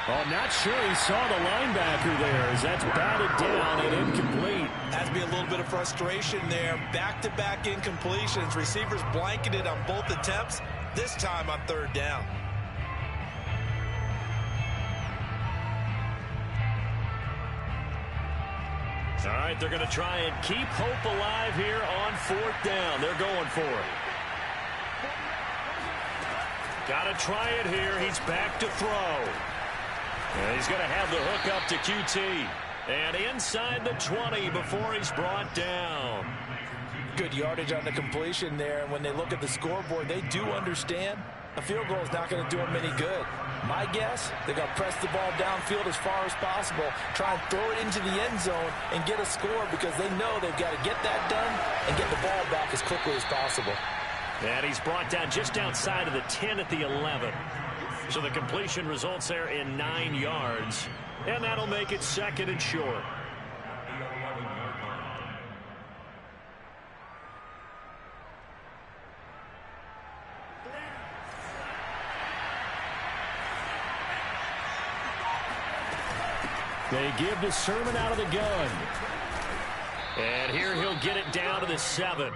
[SPEAKER 1] Oh, not sure he saw the linebacker there as that's batted down and incomplete.
[SPEAKER 6] Has to be a little bit of frustration there. Back-to-back incompletions. Receivers blanketed on both attempts, this time on 3rd down.
[SPEAKER 1] All right, they're going to try and keep hope alive here on 4th down. They're going for it. Got to try it here. He's back to throw. And he's going to have the hook up to QT. And inside the 20 before he's brought down.
[SPEAKER 3] Good yardage on the completion there. And when they look at the scoreboard, they do understand a field goal is not going to do them any good. My guess, they're going to press the ball downfield as far as possible, try and throw it into the end zone and get a score because they know they've got to get that done and get the ball back as quickly as possible.
[SPEAKER 1] And he's brought down just outside of the 10 at the 11. So the completion results there in 9 yards. And that'll make it 2nd and short. They give to Sermon out of the gun. And here he'll get it down to the 7.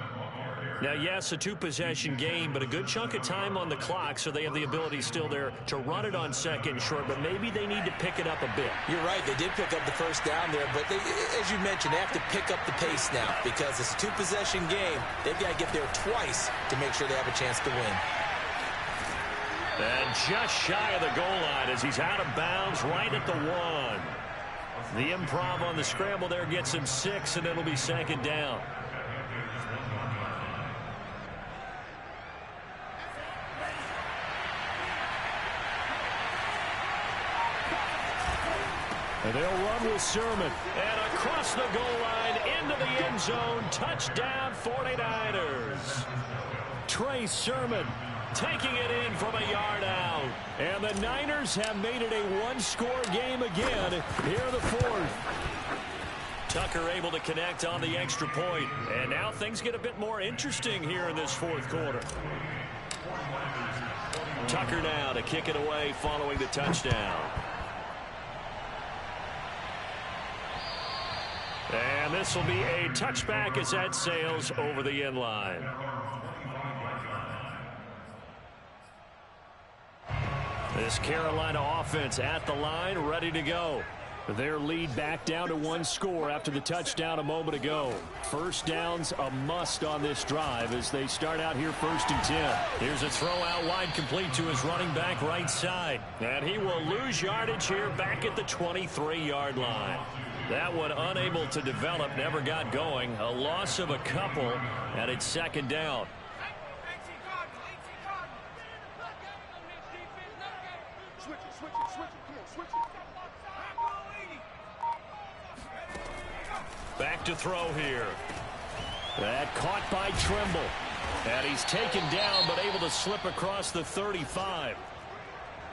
[SPEAKER 1] Now, yes, a 2-possession game, but a good chunk of time on the clock, so they have the ability still there to run it on 2nd and short, but maybe they need to pick it up a bit.
[SPEAKER 6] You're right. They did pick up the first down there, but they, as you mentioned, they have to pick up the pace now because it's a 2-possession game. They've got to get there twice to make sure they have a chance to win.
[SPEAKER 1] And just shy of the goal line as he's out of bounds right at the 1. The improv on the scramble there gets him 6, and it'll be 2nd down. And they'll run with Sermon. And across the goal line into the end zone. Touchdown 49ers. Trey Sermon taking it in from a yard out. And the Niners have made it a 1-score game again here in the 4th. Tucker able to connect on the extra point. And now things get a bit more interesting here in this 4th quarter. Tucker now to kick it away following the touchdown. And this will be a touchback as that sails over the end line. This Carolina offense at the line, ready to go. Their lead back down to 1 score after the touchdown a moment ago. First down's a must on this drive as they start out here 1st and 10. Here's a throw out wide complete to his running back right side. And he will lose yardage here back at the 23-yard line. That one unable to develop, never got going. A loss of a couple, and it's 2nd down.
[SPEAKER 2] Switch it. Come on, switch it.
[SPEAKER 1] Back to throw here. That caught by Trimble. And he's taken down, but able to slip across the 35.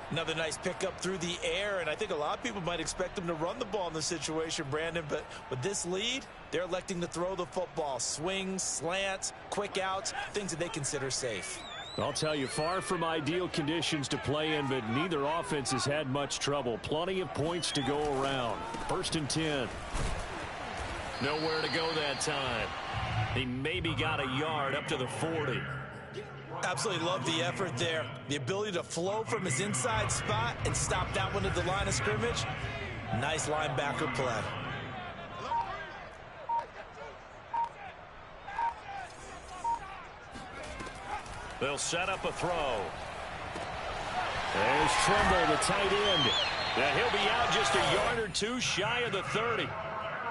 [SPEAKER 6] Another nice pickup through the air, and I think a lot of people might expect them to run the ball in this situation, Brandon, but with this lead, they're electing to throw the football. Swings, slants, quick outs, things that they consider safe.
[SPEAKER 4] I'll tell you, far from ideal conditions to play in, but neither offense has had much trouble. Plenty of points to go around. 1st and 10.
[SPEAKER 1] Nowhere to go that time. He maybe got a yard up to the 40.
[SPEAKER 6] Absolutely love the effort there. The ability to flow from his inside spot and stop that one at the line of scrimmage. Nice linebacker play.
[SPEAKER 1] They'll set up a throw.
[SPEAKER 4] There's Trimble, the tight end.
[SPEAKER 1] And he'll be out just a yard or two shy of the 30.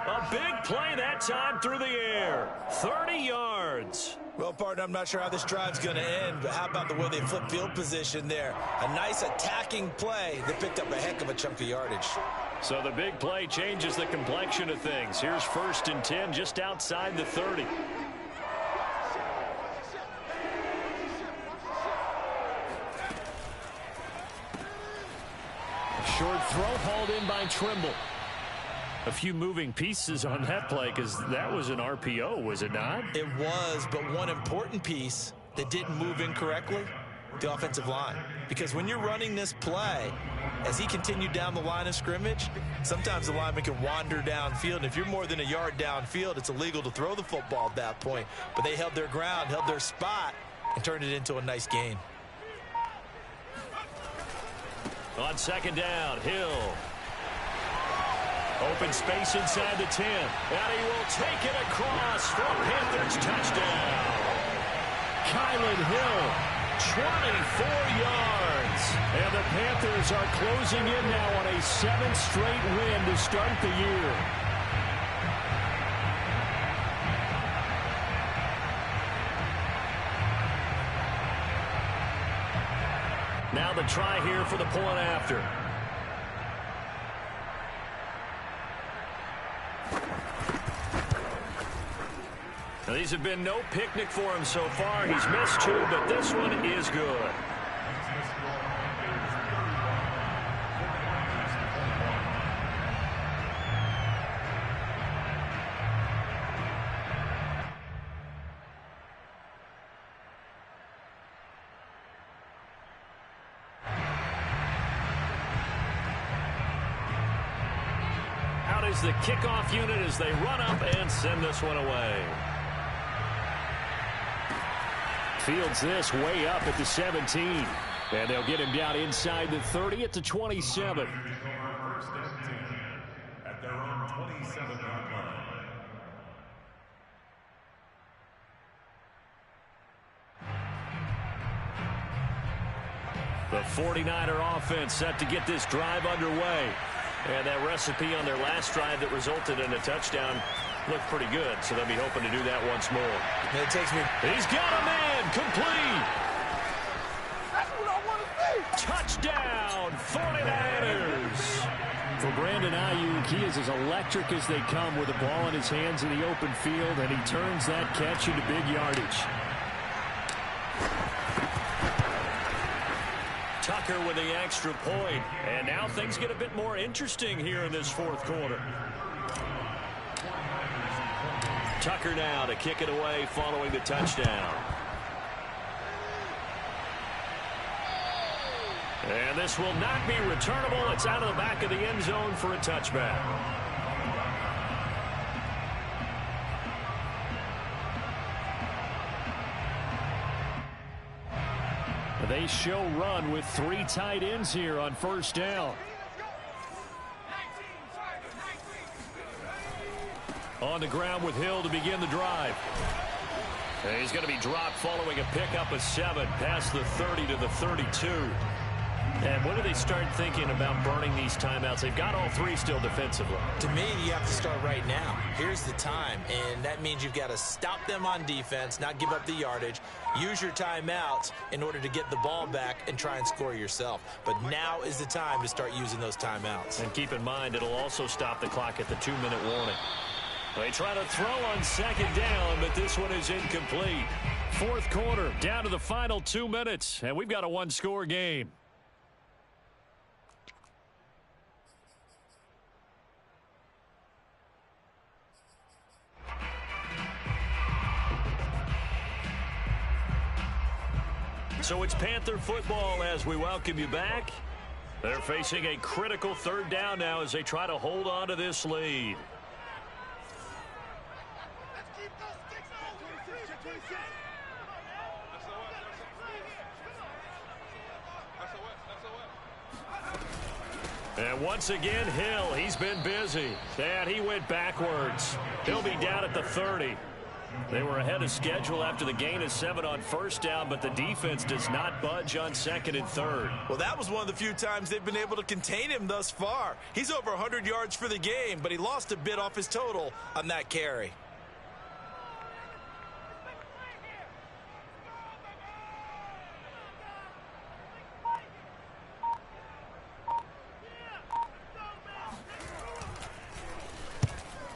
[SPEAKER 1] A big play that time through the air. 30 yards.
[SPEAKER 6] Well, partner, I'm not sure how this drive's going to end, but how about the way they flip field position there? A nice attacking play that picked up a heck of a chunk of yardage.
[SPEAKER 1] So the big play changes the complexion of things. Here's 1st and 10 just outside the 30. Short throw hauled in by Trimble. A few moving pieces on that play because that was an RPO, was it not?
[SPEAKER 6] It was, but one important piece that didn't move incorrectly, the offensive line. Because when you're running this play, as he continued down the line of scrimmage, sometimes the lineman can wander downfield. And if you're more than a yard downfield, it's illegal to throw the football at that point. But they held their ground, held their spot, and turned it into a nice gain.
[SPEAKER 1] On 2nd down, Hill. Open space inside the 10. And he will take it across for a Panthers touchdown. Kylan Hill, 24 yards. And the Panthers are closing in now on a 7th straight win to start the year. Now the try here for the point after. Now, these have been no picnic for him so far. He's missed 2, but this one is good. Out is the kickoff unit as they run up and send this one away. Fields this way up at the 17. And they'll get him down inside the 30 at the 27.
[SPEAKER 7] At their own 27-yard line.
[SPEAKER 1] The 49er offense set to get this drive underway. And that recipe on their last drive that resulted in a touchdown looked pretty good, so they'll be hoping to do that once more.
[SPEAKER 6] And it takes me.
[SPEAKER 1] He's got a man, complete.
[SPEAKER 2] That's what I want to see.
[SPEAKER 1] Touchdown, 49ers.
[SPEAKER 4] For Brandon Ayuk, he is as electric as they come with the ball in his hands in the open field, and he turns that catch into big yardage.
[SPEAKER 1] Tucker with the extra point. And now things get a bit more interesting here in this 4th quarter. Tucker now to kick it away following the touchdown. And this will not be returnable. It's out of the back of the end zone for a touchback.
[SPEAKER 4] They show run with 3 tight ends here on 1st down.
[SPEAKER 1] On the ground with Hill to begin the drive. And he's going to be dropped following a pickup of 7 past the 30 to the 32. And when do they start thinking about burning these timeouts? They've got all 3 still defensively.
[SPEAKER 6] To me, you have to start right now. Here's the time, and that means you've got to stop them on defense, not give up the yardage, use your timeouts in order to get the ball back and try and score yourself. But now is the time to start using those timeouts.
[SPEAKER 1] And keep in mind, it'll also stop the clock at the 2-minute warning. They try to throw on 2nd down, but this one is incomplete.
[SPEAKER 4] 4th quarter, down to the final 2 minutes, and we've got a 1-score game.
[SPEAKER 1] So it's Panther football as we welcome you back. They're facing a critical 3rd down now as they try to hold on to this lead. And once again, Hill, he's been busy. And he went backwards. He'll be down at the 30. They were ahead of schedule after the gain of 7 on first down, but the defense does not budge on second and third.
[SPEAKER 6] Well, that was one of the few times they've been able to contain him thus far. He's over 100 yards for the game, but he lost a bit off his total on that carry.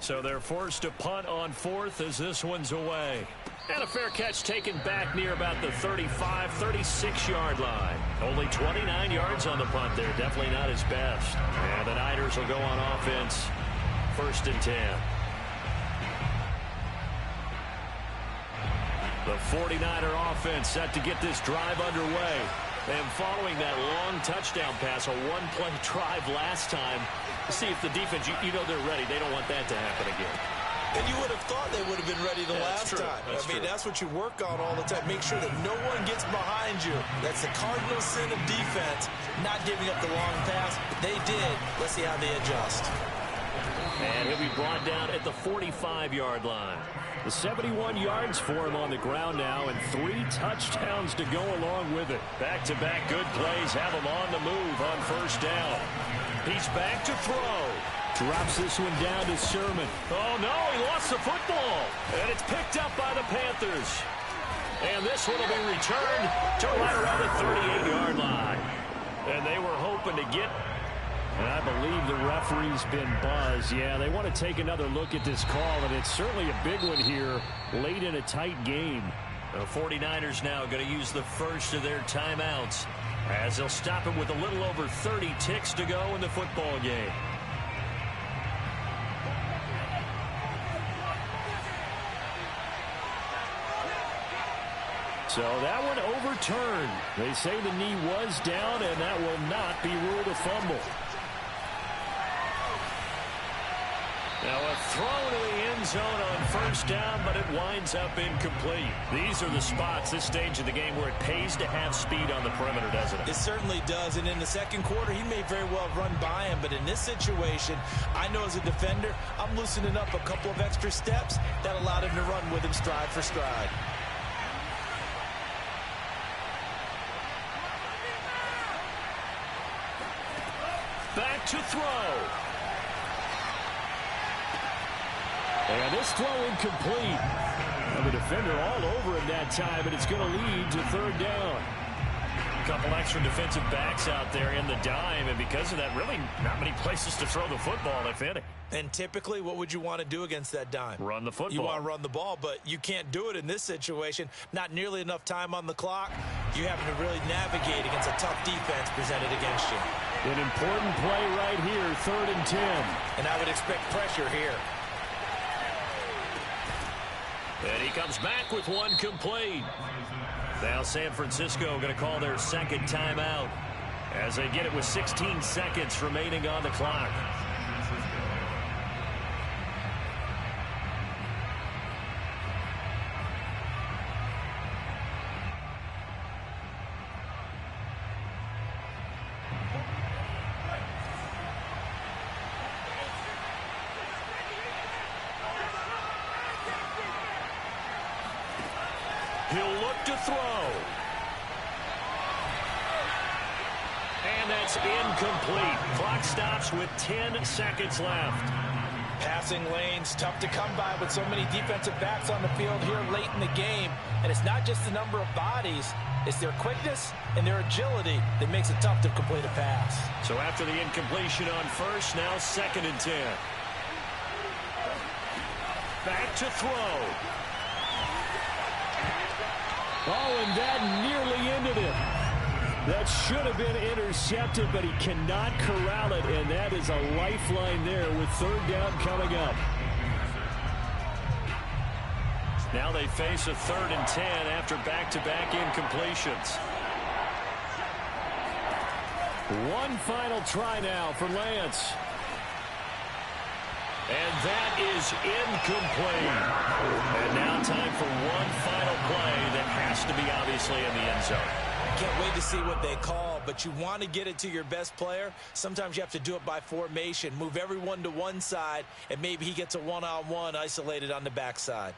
[SPEAKER 1] So they're forced to punt on fourth as this one's away. And a fair catch taken back near about the 35, 36-yard line. Only 29 yards on the punt there. Definitely not his best. And the Niners will go on offense. First and 10. The 49er offense set to get this drive underway. And following that long touchdown pass, a one-play drive last time, see if the defense, you know they're ready. They don't want that to happen again.
[SPEAKER 6] And you would have thought they would have been ready the last time. That's what you work on all the time. Make sure that no one gets behind you. That's the cardinal sin of defense, not giving up the long pass. They did. Let's see how they adjust.
[SPEAKER 1] And he'll be brought down at the 45-yard line. The 71 yards for him on the ground now, and 3 touchdowns to go along with it. Back-to-back good plays have him on the move on first down. He's back to throw. Drops this one down to Sermon. Oh, no, he lost the football. And it's picked up by the Panthers. And this one will be returned to right around the 38-yard line. And they were hoping to get... And I believe the referee's been buzzed. Yeah, they want to take another look at this call, and it's certainly a big one here late in a tight game. The 49ers now going to use the first of their timeouts as they'll stop it with a little over 30 ticks to go in the football game. So that one overturned. They say the knee was down, and that will not be ruled a fumble. Now a throw to the end zone on first down, but it winds up incomplete. These are the spots, this stage of the game, where it pays to have speed on the perimeter, doesn't it?
[SPEAKER 6] It certainly does, and in the second quarter, he may very well run by him, but in this situation, I know as a defender, I'm loosening up a couple of extra steps that allowed him to run with him stride for stride.
[SPEAKER 1] Back to throw. And this throw incomplete. And the defender all over him that time, and it's going to lead to third down. A couple extra defensive backs out there in the dime, and because of that, really not many places to throw the football, if any.
[SPEAKER 6] And typically, what would you want to do against that dime?
[SPEAKER 1] Run the football.
[SPEAKER 6] You want to run the ball, but you can't do it in this situation. Not nearly enough time on the clock. You having to really navigate against a tough defense presented against you.
[SPEAKER 4] An important play right here, 3rd and 10.
[SPEAKER 6] And I would expect pressure here.
[SPEAKER 1] And he comes back with one complete. Now San Francisco going to call their second timeout as they get it with 16 seconds remaining on the clock. He'll look to throw. And that's incomplete. Clock stops with 10 seconds left.
[SPEAKER 3] Passing lanes, tough to come by with so many defensive backs on the field here late in the game. And it's not just the number of bodies, it's their quickness and their agility that makes it tough to complete a pass.
[SPEAKER 1] So after the incompletion on first, now 2nd and 10. Back to throw.
[SPEAKER 4] Oh, and that nearly ended it. That should have been intercepted, but he cannot corral it, and that is a lifeline there with 3rd down coming up.
[SPEAKER 1] Now they face a 3rd and 10 after back-to-back incompletions.
[SPEAKER 4] One final try now for Lance.
[SPEAKER 1] And that is incomplete. And now time for one final play that has to be obviously in the end zone.
[SPEAKER 6] Can't wait to see what they call, but you want to get it to your best player. Sometimes you have to do it by formation. Move everyone to one side, and maybe he gets a one-on-one isolated on the backside.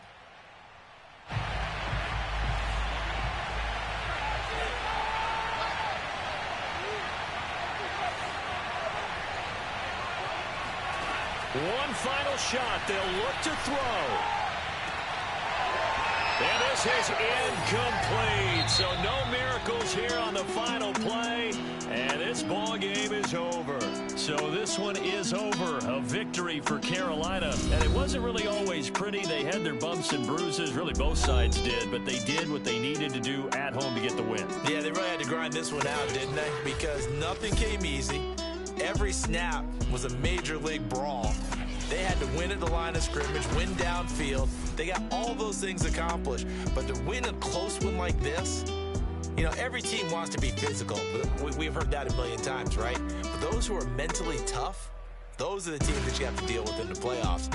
[SPEAKER 1] One final shot. They'll look to throw. And this is incomplete. So no miracles here on the final play. And this ball game is over. So this one is over. A victory for Carolina. And it wasn't really always pretty. They had their bumps and bruises. Really, both sides did. But they did what they needed to do at home to get the win.
[SPEAKER 6] Yeah, they really had to grind this one out, didn't they? Because nothing came easy. Every snap was a major league brawl. They had to win at the line of scrimmage, win downfield. They got all those things accomplished. But to win a close one like this, you know, every team wants to be physical. We've heard that a million times, right? But those who are mentally tough, those are the teams that you have to deal with in the playoffs.